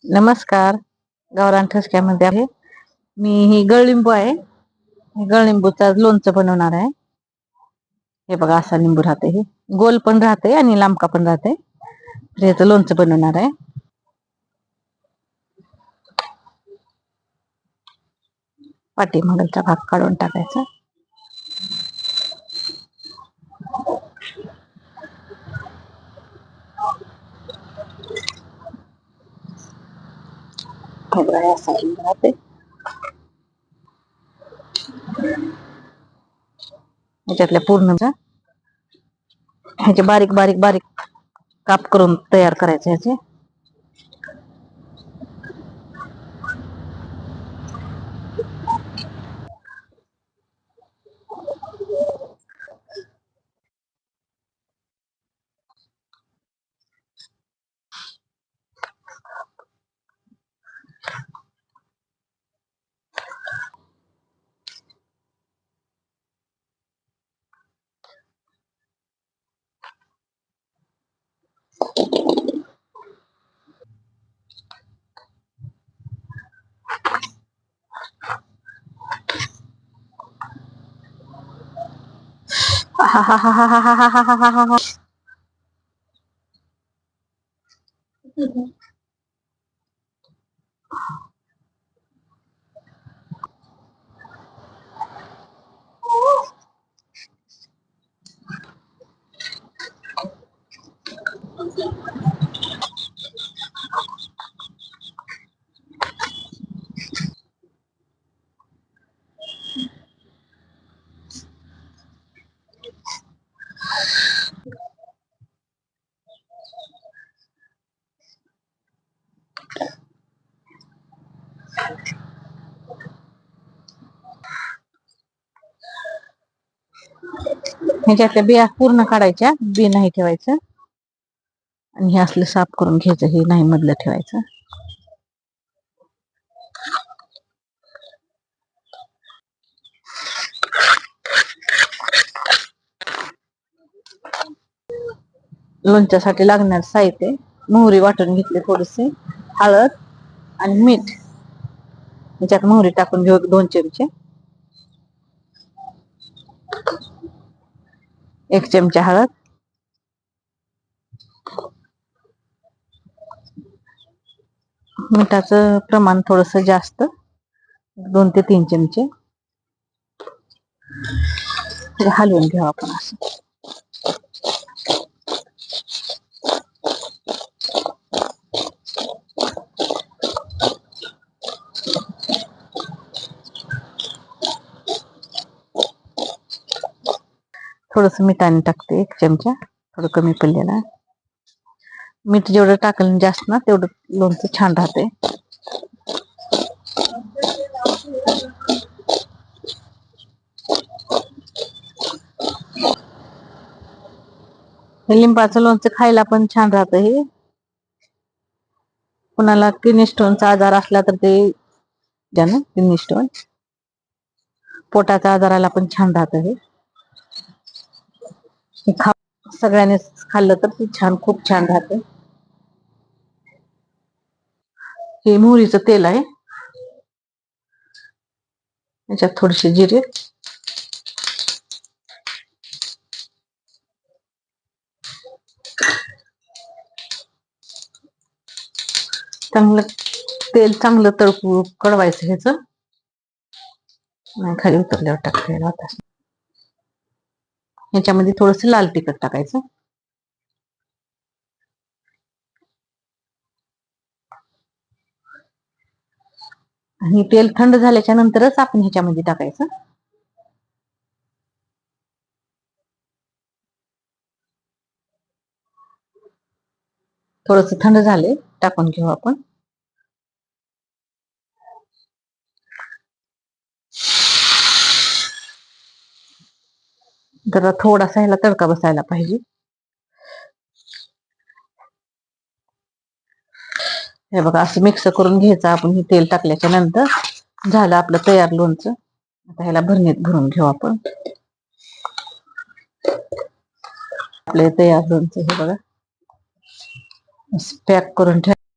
नमस्कार. गावरान ठसक्यामध्ये आहे. मी ही गळलिंबू आहे. गळलिंबूचा लोणचं बनवणार आहे. हे बघा असा लिंबू राहते. हे गोल पण राहते आणि लांबका पण राहते. ह्याचं लोणचं बनवणार आहे. पाठीमागचा भाग काढून टाकायचा. हे बघा असा लिंबू राहते. ह्याच्यातल्या पूर्णचा ह्याचे बारीक बारीक बारीक काप करून तयार करायचे ह्याचे. हा हा हा हा हा हा हा हा हा हा. ह्याच्यातल्या बिया पूर्ण काढायच्या. बी नाही ठेवायचं. आणि हे असलं साफ करून घ्यायचं. हे नाही मधलं ठेवायचं. लोणच्यासाठी लागणार साहित्य: मोहरी वाटून घेतली थोडीशी, हळद आणि मीठ. ह्याच्यात मोहरी टाकून घेऊ 2 चमचे, 1 चमचा हळद, मिठाचं प्रमाण थोडस जास्त, 2 ते 3 चमचे. हलवून घेऊ आपण असं. थोडस मिठाने टाकते 1 चमचा, थोडं कमी पडलेला. मीठ जेवढं टाकलं जास्त ना तेवढं लोणचं छान राहते. लिंबाचं लोणचं खायला पण छान राहतं. हे कुणाला किडनी स्टोनचा आजार असला तर ते ज्यानं किडनी स्टोन, पोटाच्या आजाराला पण छान राहतं. हे सगळ्यांनी खाल्लं तर ते छान, खूप छान राहतं. हे मोहरीचं तेल आहे. याच्यात थोडेसे जिरे, चांगलं तेल चांगलं तळपू कडवायचं. ह्याच नाही खाली उतरल्यावर टाकता आता. ह्याच्यामध्ये थोडस लाल तिखट टाकायचं. आणि तेल थंड झाल्याच्या नंतरच आपण ह्याच्यामध्ये टाकायचं. थोडस थंड झाले टाकून घेऊ आपण. जरा थोडासा ह्याला तडका बसायला पाहिजे. हे बघा असं मिक्स करून घ्यायचं आपण. हे तेल टाकल्याच्या नंतर झालं आपलं तयार लोणचं. आता ह्याला भरणीत भरून घेऊ आपण. आपले तयार लोणचं हे बघा पॅक करून ठेवा.